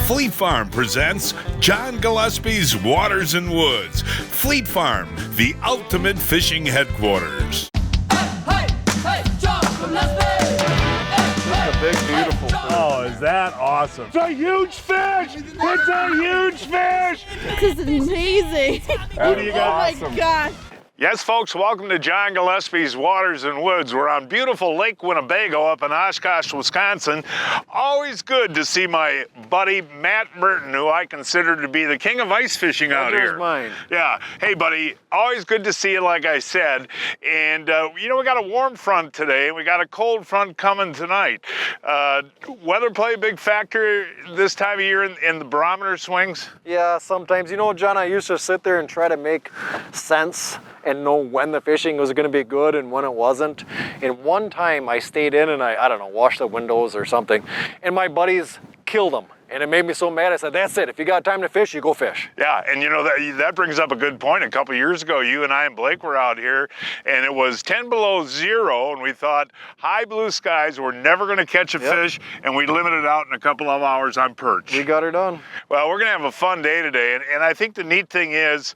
Fleet Farm presents John Gillespie's Waters and Woods. Fleet Farm, the ultimate fishing headquarters. Hey, John Gillespie! It's a big, beautiful fish. Oh, is that awesome? It's a huge fish! It's a huge fish! This is amazing. Who do you got? Oh my gosh. Yes, folks, welcome to John Gillespie's Waters and Woods. We're on beautiful Lake Winnebago up in Oshkosh, Wisconsin. Always good to see my buddy Matt Merten, who I consider to be the king of ice fishing out here. Mine. Yeah. Hey, buddy, always good to see you, like I said. And, we got a warm front today, and we got a cold front coming tonight. Weather play a big factor this time of year in the barometer swings? Yeah, sometimes. You know, John, I used to sit there and try to make sense and know when the fishing was going to be good and when it wasn't. And one time I stayed in and I don't know, washed the windows or something, and my buddies killed them. And it made me so mad. I said, that's it. If you got time to fish, you go fish. Yeah, and that brings up a good point. A couple years ago, you and I and Blake were out here, and it was 10 below zero, and we thought high blue skies, we're never going to catch a fish, and we limited out in a couple of hours on perch. We got her done. Well, we're going to have a fun day today, and I think the neat thing is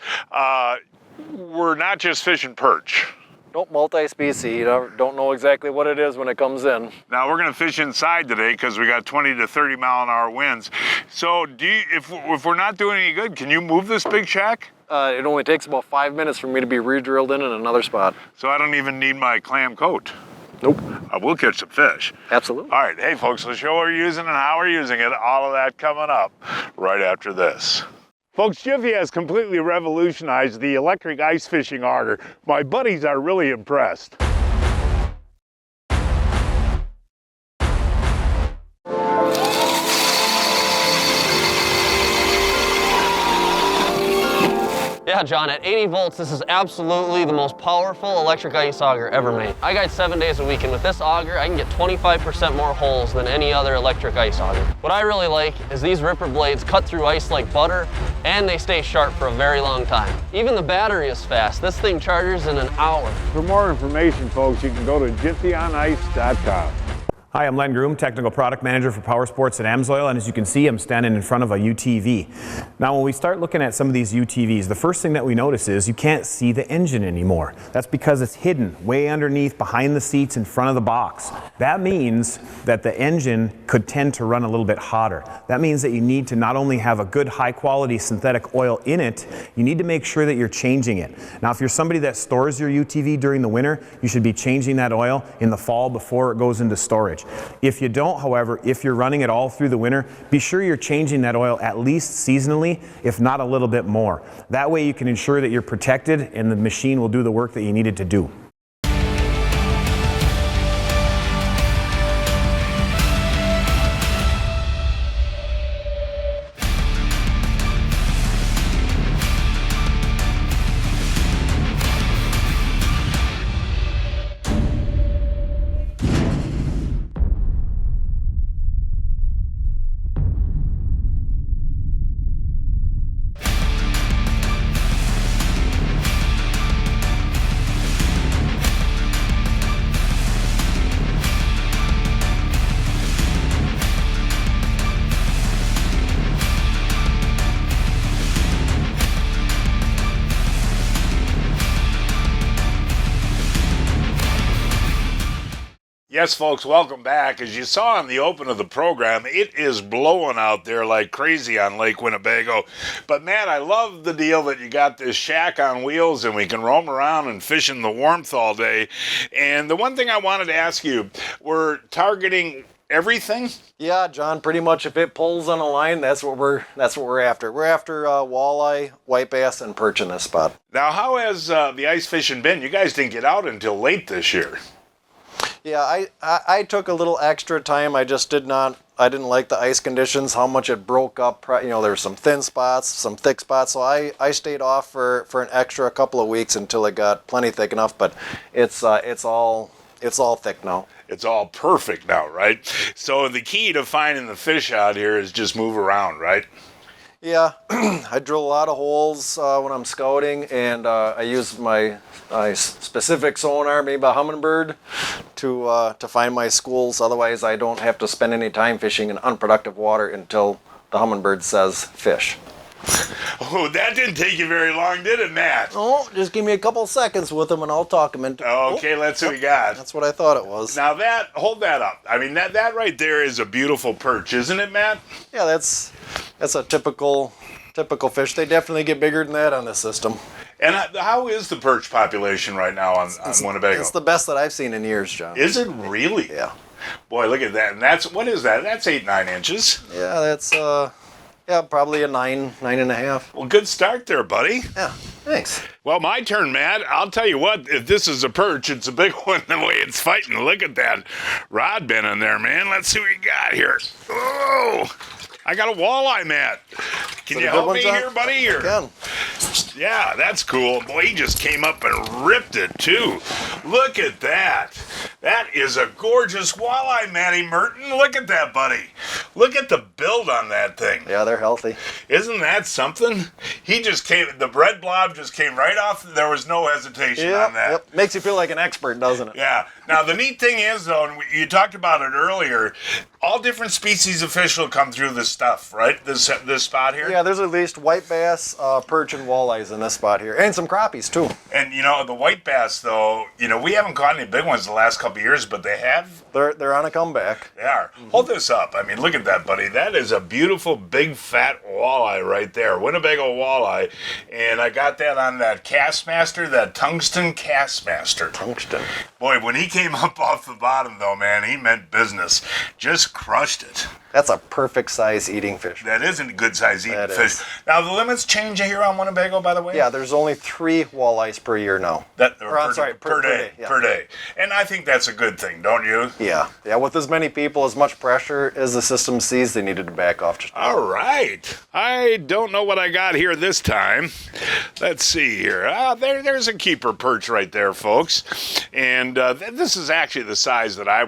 we're not just fishing perch. Don't multi-species. You don't know exactly what it is when it comes in. Now we're going to fish inside today because we got 20 to 30 mile an hour winds. So if we're not doing any good, can you move this big shack? It only takes about 5 minutes for me to be re-drilled in another spot. So I don't even need my clam coat. Nope. I will catch some fish. Absolutely. All right, hey folks, let's show what we're using and how we're using it. All of that coming up right after this. Folks, Jiffy has completely revolutionized the electric ice fishing auger. My buddies are really impressed. Yeah, John, at 80 volts, this is absolutely the most powerful electric ice auger ever made. I guide 7 days a week, and with this auger, I can get 25% more holes than any other electric ice auger. What I really like is these ripper blades cut through ice like butter, and they stay sharp for a very long time. Even the battery is fast. This thing charges in an hour. For more information, folks, you can go to jiffyonice.com. Hi, I'm Len Groom, Technical Product Manager for Power Sports at Amsoil, and as you can see, I'm standing in front of a UTV. Now, when we start looking at some of these UTVs, the first thing that we notice is you can't see the engine anymore. That's because it's hidden way underneath, behind the seats, in front of the box. That means that the engine could tend to run a little bit hotter. That means that you need to not only have a good high-quality synthetic oil in it, you need to make sure that you're changing it. Now, if you're somebody that stores your UTV during the winter, you should be changing that oil in the fall before it goes into storage. If you don't, however, if you're running it all through the winter, be sure you're changing that oil at least seasonally, if not a little bit more. That way you can ensure that you're protected and the machine will do the work that you need it to do. Yes, folks, welcome back. As you saw in the open of the program, it is blowing out there like crazy on Lake Winnebago. But, Matt, I love the deal that you got this shack on wheels and we can roam around and fish in the warmth all day. And the one thing I wanted to ask you, we're targeting everything? Yeah, John, pretty much if it pulls on a line, that's what we're after. We're after walleye, white bass, and perch in this spot. Now, how has the ice fishing been? You guys didn't get out until late this year. Yeah, I took a little extra time. I didn't like the ice conditions, how much it broke up. You know, there were some thin spots, some thick spots, so I stayed off for an extra couple of weeks until it got plenty thick enough, but it's all thick now. It's all perfect now, right? So the key to finding the fish out here is just move around, right? Yeah, I drill a lot of holes when I'm scouting, and I use my specific sonar, maybe a Humminbird, to find my schools. Otherwise, I don't have to spend any time fishing in unproductive water until the Humminbird says fish. Oh, that didn't take you very long, did it, Matt? Oh, just give me a couple seconds with him and I'll talk him into. Okay, let's see what we got. That's what I thought it was. Now hold that up. I mean, that right there is a beautiful perch, isn't it, Matt? Yeah, that's a typical fish. They definitely get bigger than that on this system. And how is the perch population right now on Winnebago? It's the best that I've seen in years, John. Is it really? Yeah. Boy, look at that. And what is that? That's 8-9 inches. Yeah, that's probably a 9.5. Well, good start there, buddy. Yeah, thanks. Well, my turn, Matt. I'll tell you what, if this is a perch, it's a big one the way it's fighting. Look at that rod bend in there, man. Let's see what we got here. Oh, I got a walleye, Matt. Can you help me here, buddy? I can. Yeah, that's cool. Boy, he just came up and ripped it, too. Look at that. That is a gorgeous walleye, Matty Merten. Look at that, buddy. Look at the build on that thing. Yeah, they're healthy. Isn't that something? He just came, the bread blob just came right off. There was no hesitation on that. Yep. Makes you feel like an expert, doesn't it? Yeah. Now, the neat thing is, though, and you talked about it earlier, all different species of fish will come through this stuff, right? This spot here? Yeah, there's at least white bass, perch, and walleyes in this spot here. And some crappies, too. And, the white bass, though, we haven't caught any big ones the last couple of years, but they have. They're on a comeback. They are. Mm-hmm. Hold this up. I mean, look at that, buddy. That is a beautiful, big, fat walleye right there. Winnebago walleye. And I got that on that Castmaster, that tungsten Castmaster. Tungsten. Boy, when he came up off the bottom, though, man, he meant business. Just crushed it. That's a perfect size eating fish. That isn't a good size eating That fish. is. Now, the limits change here on Winnebago, by the way? Yeah, there's only 3 walleyes per year now. Per day. Yeah. Per day. And I think that's a good thing, don't you? Yeah. Yeah, with as many people, as much pressure as the system sees, they needed to back off. All right. I don't know what I got here this time. Let's see here. There's a keeper perch right there, folks. And this is actually the size that I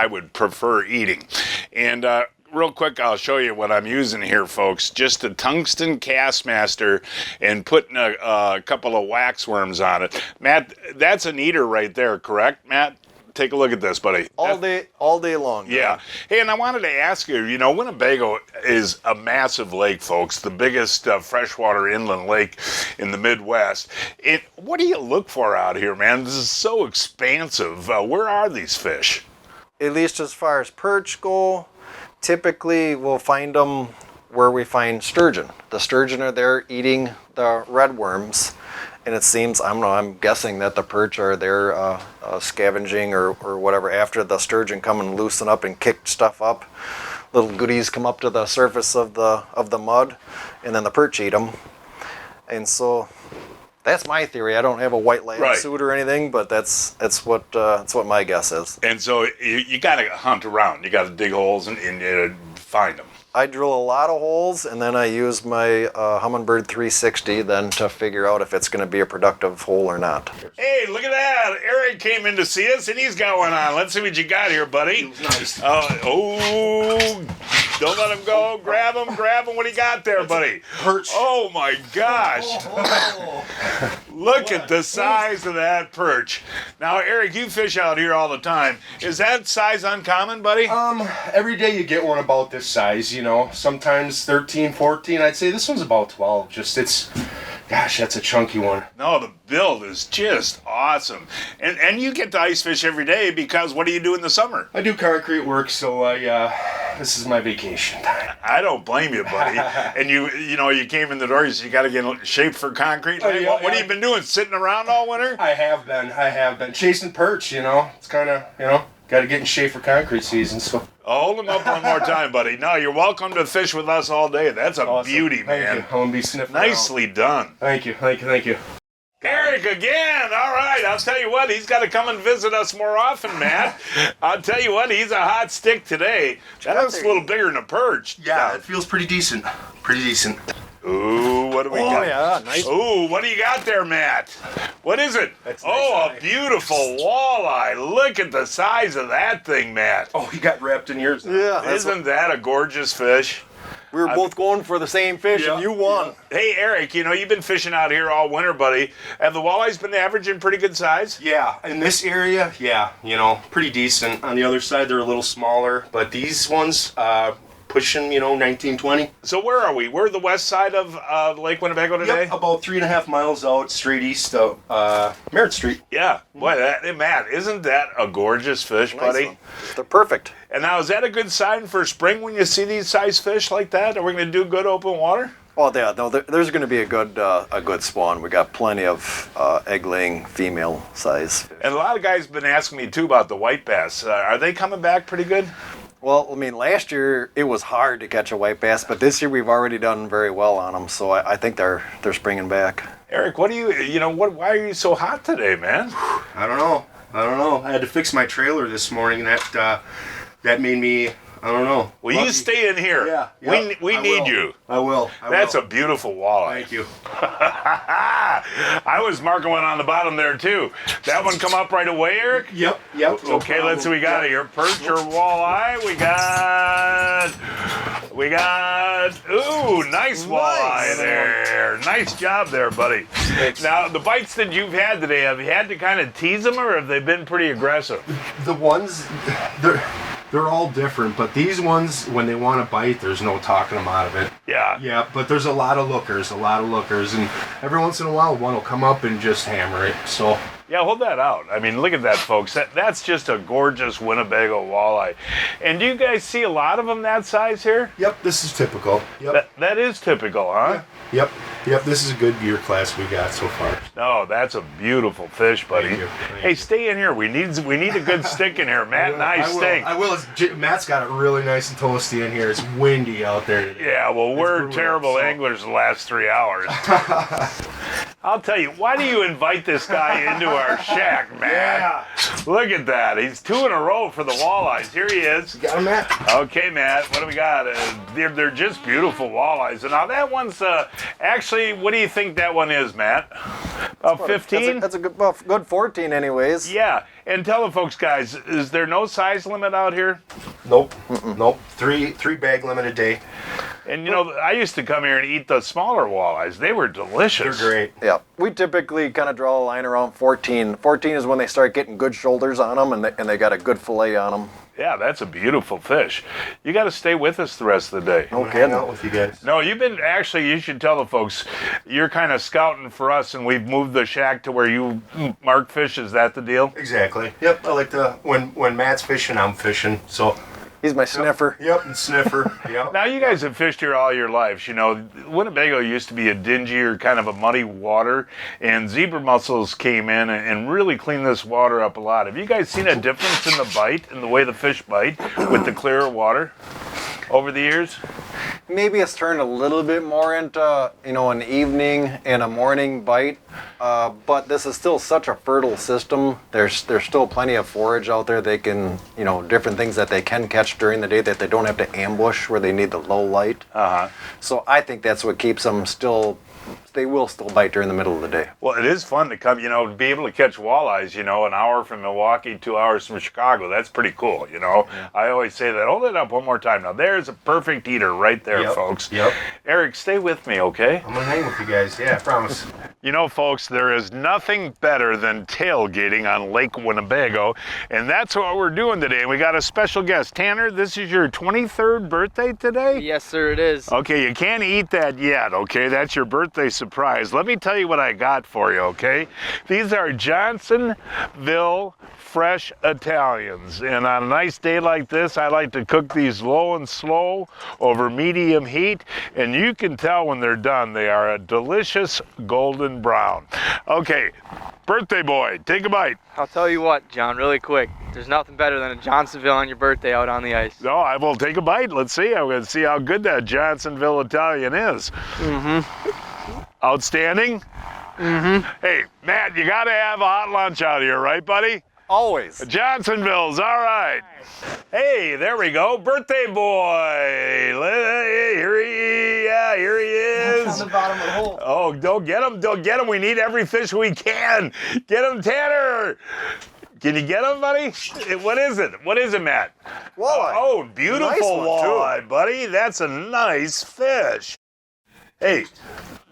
would prefer eating. And real quick, I'll show you what I'm using here, folks. Just a tungsten Castmaster and putting a couple of wax worms on it. Matt, that's an eater right there, correct, Matt? Take a look at this, buddy. All day long. Yeah. Hey, and I wanted to ask you, Winnebago is a massive lake, folks, the biggest freshwater inland lake in the Midwest. What do you look for out here, man? This is so expansive. Where are these fish? At least as far as perch go, typically we'll find them where we find sturgeon. The sturgeon are there eating the red worms. And it seems, I'm guessing that the perch are there scavenging or whatever after the sturgeon come and loosen up and kick stuff up. Little goodies come up to the surface of the mud, and then the perch eat them. And so that's my theory. I don't have a white lab suit or anything, but that's what my guess is. And so you got to hunt around. You got to dig holes and find them. I drill a lot of holes, and then I use my Humminbird 360 then to figure out if it's going to be a productive hole or not. Hey, look at that. Eric came in to see us, and he's got one on. Let's see what you got here, buddy. Nice. Don't let him go. Grab him. What do you got there, buddy? Perch. Oh, my gosh. Look at the size of that perch. Now, Eric, you fish out here all the time. Is that size uncommon, buddy? Every day you get one about this size, sometimes 13, 14. I'd say this one's about 12. Gosh, that's a chunky one. No, the build is just awesome. And you get to ice fish every day because what do you do in the summer? I do concrete work, so this is my vacation time. I don't blame you, buddy. And you came in the door, you got to get in shape for concrete. What have you been doing, sitting around all winter? I have been chasing perch, It's kind of, got to get in shape for concrete season, so. Hold him up one more time, buddy. No, you're welcome to fish with us all day. That's a awesome. Beauty, man. Thank you. I'm going to be sniffing Nicely done. Thank you. Eric again. All right. I'll tell you what. He's got to come and visit us more often, Matt. I'll tell you what. He's a hot stick today. That's a little bigger than a perch. Yeah, it feels pretty decent. Ooh, what do we got? Oh, yeah, nice. Ooh, what do you got there, Matt? What is it? That's a beautiful walleye. Look at the size of that thing, Matt. Oh, he got wrapped in yours. Yeah. Isn't that a gorgeous fish? We were both going for the same fish, and you won. Hey, Eric, you've been fishing out here all winter, buddy. Have the walleyes been averaging pretty good size? Yeah, in this area, pretty decent. On the other side, they're a little smaller, but these ones, pushing, 19, 20. So where are we? We're the west side of Lake Winnebago today? Yep, about 3.5 miles out, straight east of Merritt Street. Yeah. Boy, Matt, isn't that a gorgeous fish, buddy? One. They're perfect. And now, is that a good sign for spring when you see these size fish like that? Are we going to do good open water? Oh, yeah, no, there's going to be a good spawn. We got plenty of egg-laying female size fish. And a lot of guys have been asking me, too, about the white bass. Are they coming back pretty good? Well, I mean, last year it was hard to catch a white bass, but this year we've already done very well on them, so I think they're springing back. Eric, why are you so hot today, man? I don't know. I had to fix my trailer this morning, and that made me, I don't know. Well, you stay in here. Yeah. We need you. I will. That's a beautiful walleye. Thank you. I was marking one on the bottom there, too. That one come up right away, Eric? Yep. Okay, let's see what we got here. Perch or walleye? We got, ooh, nice walleye there. Nice job there, buddy. Now, the bites that you've had today, have you had to kind of tease them, or have they been pretty aggressive? The ones, they're all different, but these ones, when they want to bite, there's no talking them out of it. Yeah. Yeah, but there's a lot of lookers, and every once in a while, one will come up and just hammer it, so. Yeah, hold that out. I mean, look at that, folks. That's just a gorgeous Winnebago walleye. And do you guys see a lot of them that size here? Yep, this is typical. Yep. That is typical, huh? Yeah. Yep, this is a good year class we got so far. No, that's a beautiful fish, buddy. Thank you. Hey, stay in here. We need a good stick in here. Matt and I stink. I will. Matt's got it really nice and toasty in here. It's windy out there today. Yeah, well, we're brutal, terrible so. anglers the last 3 hours. I'll tell you, why do you invite this guy into our shack, Matt? Yeah. Look at that. He's 2 in a row for the walleyes. Here he is. Got him, Matt? Okay, Matt, what do we got? They're just beautiful walleyes. And now that one's, actually, what do you think that one is, Matt? About 15? That's a good 14 anyways. Yeah, and tell the folks, guys, is there no size limit out here? Nope. Nope. Three bag limit a day. And I used to come here and eat the smaller walleyes. They were delicious. They're great. Yeah, we typically kind of draw a line around 14. 14 is when they start getting good shoulders on them and they got a good fillet on them. Yeah, that's a beautiful fish. You got to stay with us the rest of the day. I'm hang out with you guys. No, you should tell the folks, you're kind of scouting for us, and we've moved the shack to where you mark fish. Is that the deal? Exactly. Yep. I like to, when Matt's fishing, I'm fishing. So. He's my sniffer. Yep, and sniffer. Yep. Now, you guys have fished here all your lives. Winnebago used to be a dingier, kind of a muddy water, and zebra mussels came in and really cleaned this water up a lot. Have you guys seen a difference in the bite, in the way the fish bite, with the clearer water over the years? Maybe it's turned a little bit more into, an evening and a morning bite, but this is still such a fertile system. There's still plenty of forage out there. They can, different things that they can catch during the day that they don't have to ambush where they need the low light. Uh-huh. So I think that's what keeps them they will still bite during the middle of the day. Well, it is fun to come, be able to catch walleyes, an hour from Milwaukee, 2 hours from Chicago. That's pretty cool, Yeah. I always say that. Hold it up one more time. Now, there's a perfect eater right there, folks. Yep. Eric, stay with me, okay? I'm going to hang with you guys. Yeah, I promise. Folks, there is nothing better than tailgating on Lake Winnebago, and that's what we're doing today. And we got a special guest. Tanner, this is your 23rd birthday today? Yes, sir, it is. Okay, you can't eat that yet, okay? That's your birthday surprise. Let me tell you what I got for you, okay? These are Johnsonville fresh Italians, and on a nice day like this, I like to cook these low and slow over medium heat, and you can tell when they're done, they are a delicious golden brown. Okay, birthday boy, take a bite. I'll tell you what, John, really quick. There's nothing better than a Johnsonville on your birthday out on the ice. No, I will take a bite. Let's see. I'm going to see how good that Johnsonville Italian is. Mm-hmm. Outstanding? Mm-hmm. Hey, Matt, you got to have a hot lunch out here, right, buddy? Always. Johnsonville's, all right. Hey, there we go. Birthday boy. Here he is. That's on the bottom of the hole. Oh, don't get him. We need every fish we can. Get him, Tanner. Can you get him, buddy? What is it, Matt? Walleye. Oh, beautiful Nice one, walleye, buddy. That's a nice fish. Hey,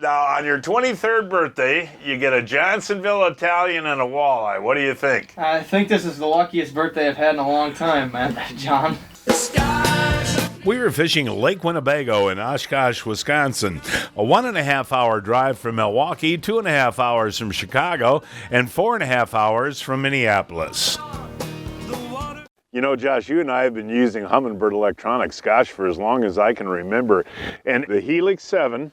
now on your 23rd birthday, you get a Johnsonville Italian and a walleye. What do you think? I think this is the luckiest birthday I've had in a long time, man, John. The skies We were fishing Lake Winnebago in Oshkosh, Wisconsin. A 1.5 hour drive from Milwaukee, 2.5 hours from Chicago, and 4.5 hours from Minneapolis. You know, Josh, you and I have been using Humminbird electronics, gosh, for as long as I can remember. And the Helix 7,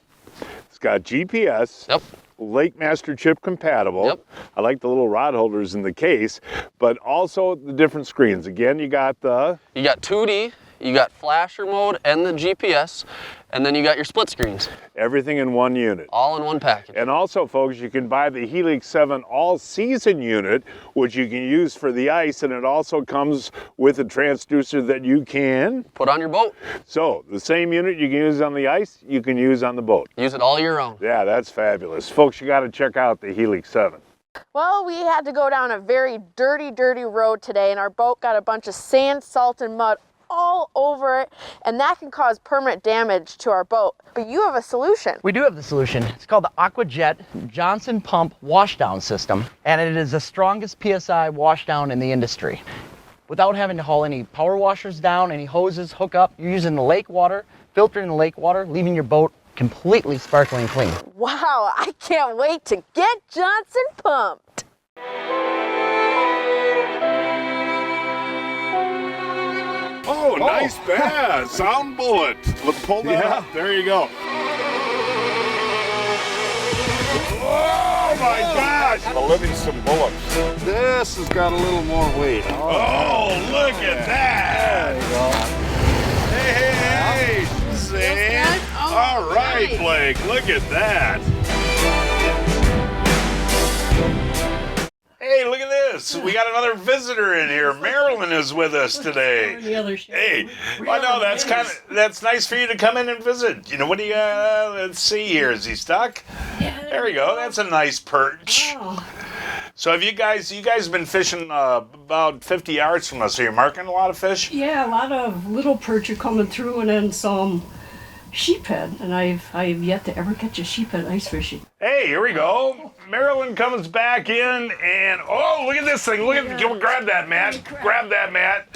it's got GPS. Yep. Lake Master chip compatible. Yep. I like the little rod holders in the case, but also the different screens. Again, you got 2D, you got flasher mode and the GPS, and then you got your split screens. Everything in one unit. All in one package. And also, folks, you can buy the Helix 7 all-season unit, which you can use for the ice, and it also comes with a transducer that you can put on your boat. So, the same unit you can use on the ice, you can use on the boat. Use it all year round. Yeah, that's fabulous. Folks, you got to check out the Helix 7. Well, we had to go down a very dirty road today, and our boat got a bunch of sand, salt, and mud all over it, and that can cause permanent damage to our boat. But you have a solution. We do have the solution. It's called the Aquajet Johnson pump washdown system, and it is the strongest PSI washdown in the industry. Without having to haul any power washers down, any hoses, hook up, you're using the lake water, filtering the lake water, leaving your boat completely sparkling clean. Wow, I can't wait to get Johnson pumped. Oh, nice bass. Sound bullet. Pull that up. There you go. Oh, my gosh. A Livingston bullet. This has got a little more weight. Oh, look at that. There you go. Hey. See? All right, Blake. Look at that. Hey, look at this. We got another visitor in here. Marilyn is with us today. Hey, I know that's nice for you to come in and visit. You know, what do you, let's see here. Is he stuck? Yeah. There you go. That's a nice perch. Oh. So have you guys been fishing about 50 yards from us? Are you marking a lot of fish? Yeah, a lot of little perch are coming through, and then some sheephead, and I've yet to ever catch a sheephead ice fishing. Hey, here we go. Marilyn comes back in, and oh, look at this thing. Look at, grab that, Matt. Grab that, Matt.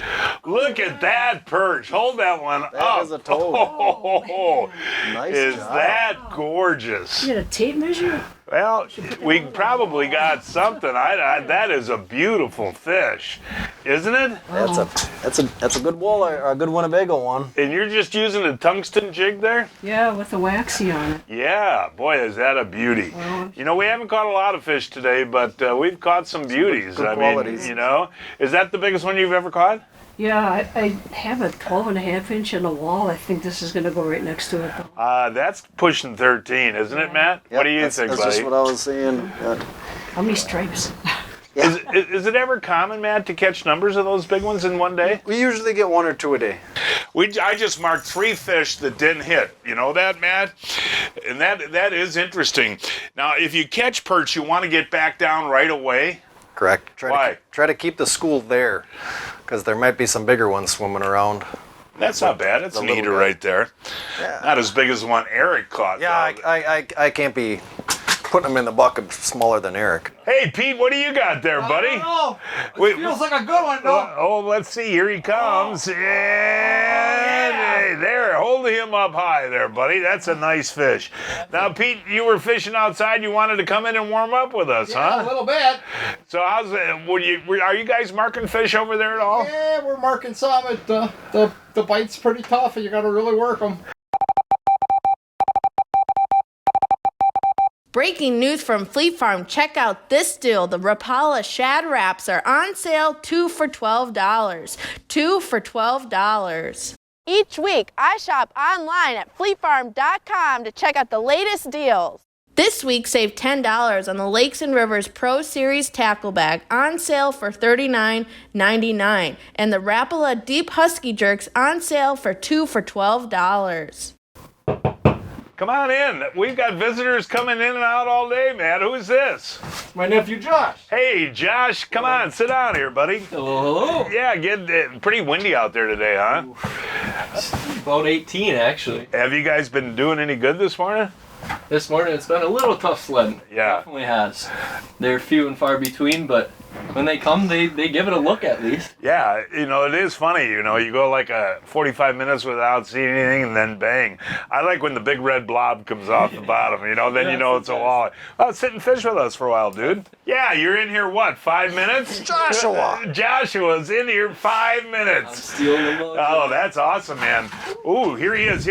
Look at that perch. Hold that one up. That is a toad. Oh, Nice is job. that gorgeous? You got a tape measure? Well, we probably got something. That is a beautiful fish, isn't it? That's a good walleye, or a good Winnebago one. And you're just using a tungsten jig there? Yeah, with the waxy on it. Yeah, boy, is that a beauty. Well, You know, we haven't caught a lot of fish today, but we've caught some beauties. good I qualities. mean, you know, is that the biggest one you've ever caught? Yeah, I have a 12.5 inch in the wall. I think this is going to go right next to it, though. That's pushing 13, isn't it, Matt? What do you think, that's buddy? just what I was saying. How many stripes? Is it ever common, Matt, to catch numbers of those big ones in one day? We usually get 1 or 2 a day. I just marked 3 fish that didn't hit. You know that, Matt? And that is interesting. Now, if you catch perch, you want to get back down right away. Correct. Why? Try to keep the school there, because there might be some bigger ones swimming around. That's not bad. That's The an little eater guy. right there. Yeah. Not as big as the one Eric caught. Yeah, though. I can't be putting them in the bucket smaller than Eric. Hey, Pete, what do you got there, buddy? I don't know. Wait, Feels like a good one, though. Oh, let's see. Here he comes. And hey, there, hold him up high there, buddy. That's a nice fish. Now, Pete, you were fishing outside. You wanted to come in and warm up with us, Yeah, huh? a little bit. So how's it? Are you guys marking fish over there at all? Yeah, we're marking some. The bite's pretty tough, and you got to really work them. Breaking news from Fleet Farm. Check out this deal. The Rapala Shad Wraps are on sale, 2 for $12. 2 for $12. Each week, I shop online at fleetfarm.com to check out the latest deals. This week, save $10 on the Lakes and Rivers Pro Series Tackle Bag, on sale for $39.99. And the Rapala Deep Husky Jerks on sale for 2 for $12. Come on in. We've got visitors coming in and out all day, man. Who is this? My nephew Josh. Hey, Josh, come on, sit down here, buddy. Hello. Yeah, pretty windy out there today, huh? About 18, actually. Have you guys been doing any good this morning? This morning it's been a little tough sledding. Yeah. Definitely has. They're few and far between, but When they come, they give it a look at least. Yeah, it is funny, you go like 45 minutes without seeing anything, and then bang. I like when the big red blob comes off the bottom, then it's a walleye. Well, sit and fish with us for a while, dude. Yeah, you're in here, 5 minutes? Joshua's in here 5 minutes. I'm stealing them. Oh, that's awesome, man. Ooh, here he is.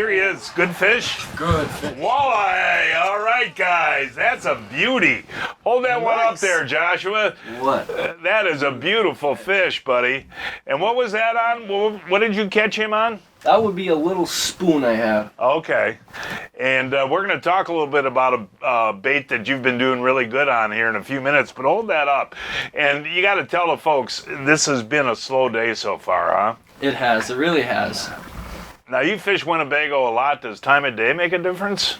Good fish? Good fish. Walleye. All right, guys. That's a beauty. Hold that one up there, Joshua. What? That is a beautiful fish, buddy. And what was that on? What did you catch him on? That would be a little spoon I have. Okay. And we're going to talk a little bit about a bait that you've been doing really good on here in a few minutes, but hold that up. And you got to tell the folks, this has been a slow day so far, huh? It has. It really has. Now, you fish Winnebago a lot. Does time of day make a difference?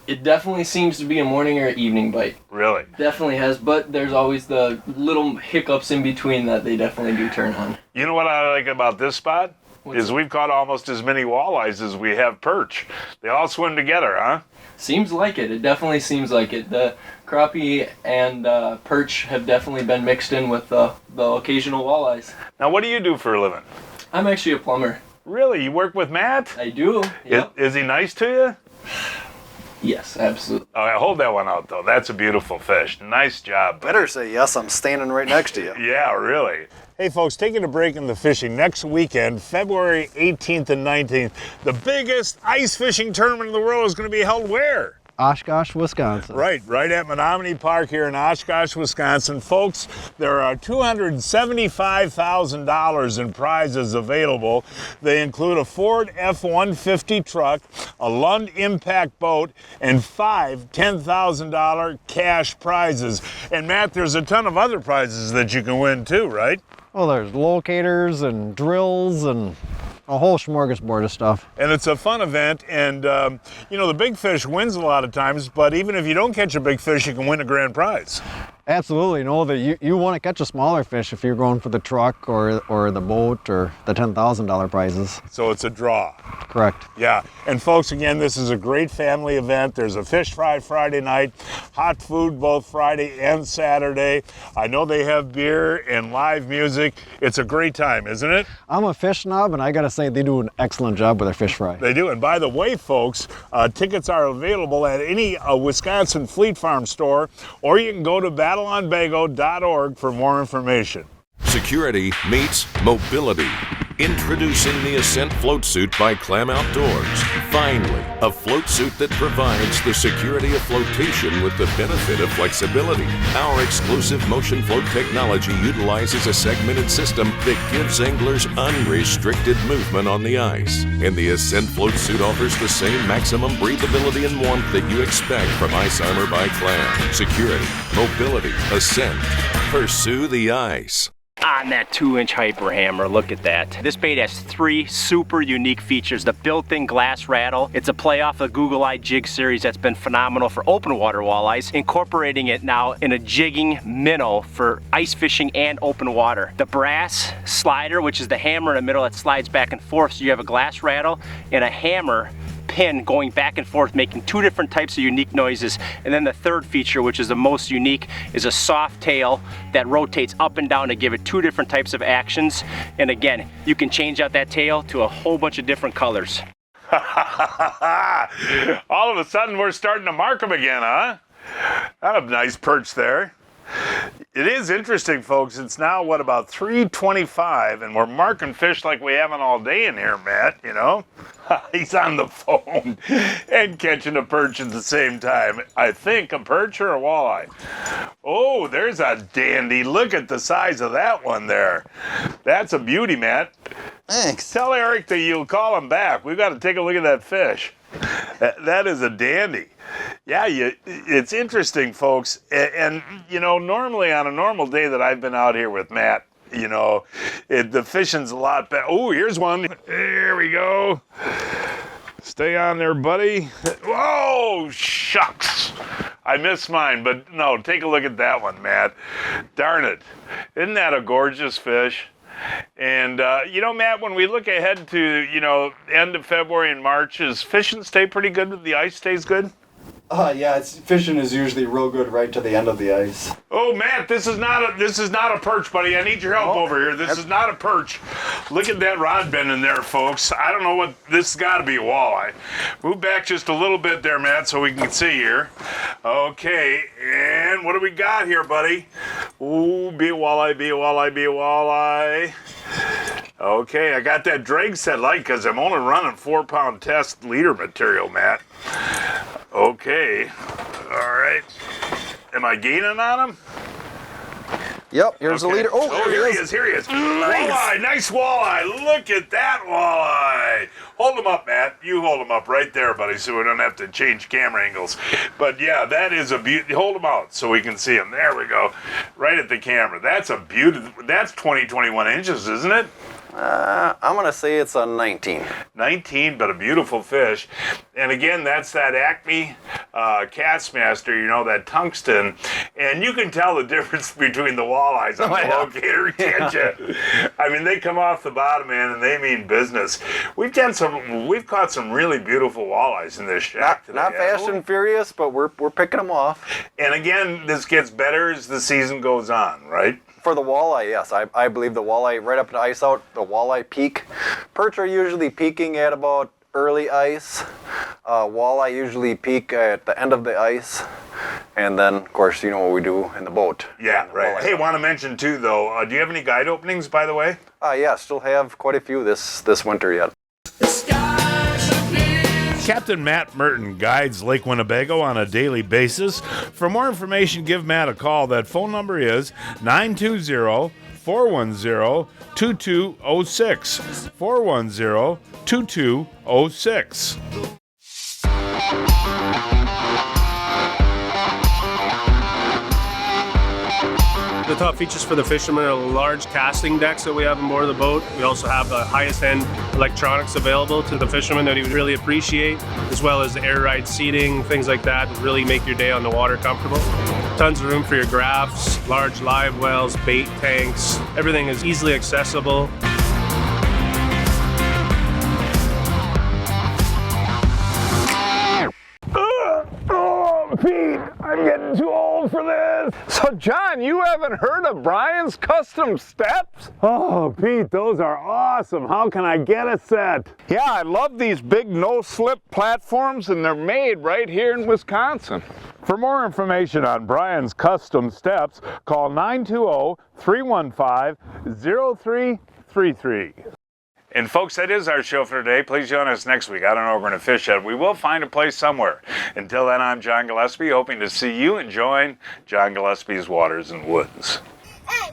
It definitely seems to be a morning or evening bite. Really? Definitely has, but there's always the little hiccups in between that they definitely do turn on. You know what I like about this spot? We've caught almost as many walleyes as we have perch. They all swim together, huh? Seems like it. It definitely seems like it. The crappie and perch have definitely been mixed in with the occasional walleyes. Now, what do you do for a living? I'm actually a plumber. Really? You work with Matt? I do. Yep. Is he nice to you? Yes, absolutely. All right, hold that one out, though. That's a beautiful fish. Nice job. Better say yes, I'm standing right next to you. Yeah, really. Hey, folks, taking a break in the fishing. Next weekend, February 18th and 19th, the biggest ice fishing tournament in the world is going to be held where? Oshkosh, Wisconsin. Right at Menominee Park here in Oshkosh, Wisconsin. Folks, there are $275,000 in prizes available. They include a Ford F-150 truck, a Lund Impact boat, and 5 $10,000 cash prizes. And Matt, there's a ton of other prizes that you can win too, right? Well, there's locators and drills and a whole smorgasbord of stuff. And it's a fun event, and the big fish wins a lot of times, but even if you don't catch a big fish, you can win a grand prize. Absolutely. That you want to catch a smaller fish if you're going for the truck or the boat or the $10,000 prizes. So it's a draw. Correct. Yeah. And folks, again, this is a great family event. There's a fish fry Friday night, hot food both Friday and Saturday. I know they have beer and live music. It's a great time, isn't it? I'm a fish snob, and I got to say they do an excellent job with their fish fry. They do. And by the way, folks, tickets are available at any Wisconsin Fleet Farm store, or you can go to battleonbago.org for more information. Security meets mobility. Introducing the Ascent Float Suit by Clam Outdoors. Finally, a float suit that provides the security of flotation with the benefit of flexibility. Our exclusive motion float technology utilizes a segmented system that gives anglers unrestricted movement on the ice. And the Ascent Float Suit offers the same maximum breathability and warmth that you expect from Ice Armor by Clam. Security, mobility, Ascent. Pursue the ice. On that 2-inch hyper hammer, look at that. This bait has 3 super unique features. The built-in glass rattle. It's a play off the Google Eye jig series that's been phenomenal for open water walleyes, incorporating it now in a jigging minnow for ice fishing and open water. The brass slider, which is the hammer in the middle that slides back and forth, so you have a glass rattle and a hammer pin going back and forth, making 2 different types of unique noises. And then the third feature, which is the most unique, is a soft tail that rotates up and down to give it 2 different types of actions. And again, you can change out that tail to a whole bunch of different colors. All of a sudden, we're starting to mark them again, huh? That a nice perch there. It is interesting, folks. It's now, about 3:25, and we're marking fish like we haven't all day in here, Matt, He's on the phone and catching a perch at the same time. I think a perch or a walleye. Oh, there's a dandy. Look at the size of that one there. That's a beauty, Matt. Thanks. Tell Eric that you'll call him back. We've got to take a look at that fish. That is a dandy. Yeah, it's interesting, folks. And normally on a normal day that I've been out here with Matt, the fishing's a lot better. Oh, here's one. There we go. Stay on there, buddy. Whoa, shucks. I missed mine, but no, take a look at that one, Matt. Darn it. Isn't that a gorgeous fish? And, Matt, when we look ahead to, end of February and March, is fishing stay pretty good? The ice stays good? Yeah, fishing is usually real good right to the end of the ice. Oh, Matt, this is not a perch, buddy. I need your help over here. This is not a perch. Look at that rod bend in there, folks. I don't know what this has got to be a walleye. Move back just a little bit there, Matt, so we can see here. Okay, and what do we got here, buddy? Ooh, be a walleye, be a walleye, be a walleye. Okay, I got that drag set light because I'm only running 4-pound test leader material, Matt. Okay, all right. Am I gaining on him? Yep, here's the leader. Oh, here he is. Here he is. Nice. Walleye, nice walleye. Look at that walleye. Hold him up, Matt. You hold him up right there, buddy, so we don't have to change camera angles. But yeah, that is a beauty. Hold him out so we can see him. There we go. Right at the camera. That's a beautiful. That's 20, 21 inches, isn't it? I'm going to say it's a 19. 19, but a beautiful fish. And again, that's that Acme Castmaster, you know, that tungsten. And you can tell the difference between the walleyes on the locator, can't you? I mean, they come off the bottom, man, and they mean business. We've caught some really beautiful walleyes in this shack today. Not fast and furious, but we're picking them off. And again, this gets better as the season goes on, right? For the walleye, yes. I believe the walleye, right up to ice out, the walleye peak. Perch are usually peaking at about early ice. Walleye usually peak at the end of the ice. And then, of course, you know what we do in the boat. Yeah, right. Hey, want to mention too, though, do you have any guide openings, by the way? Yeah, still have quite a few this winter yet. Captain Matt Merten guides Lake Winnebago on a daily basis. For more information, give Matt a call. That phone number is 920-410-2206. 410-2206. The top features for the fishermen are large casting decks that we have on board the boat. We also have the highest end electronics available to the fishermen that he would really appreciate, as well as the air ride seating, things like that that really make your day on the water comfortable. Tons of room for your graphs, large live wells, bait tanks. Everything is easily accessible. Pete, I'm getting too old for this. So John, you haven't heard of Brian's Custom Steps? Oh, Pete, those are awesome. How can I get a set? Yeah, I love these big no-slip platforms, and they're made right here in Wisconsin. For more information on Brian's Custom Steps, call 920-315-0333. And folks, that is our show for today. Please join us next week. I don't know where we're going to fish at. We will find a place somewhere. Until then, I'm John Gillespie, hoping to see you enjoying John Gillespie's Waters and Woods. Hey.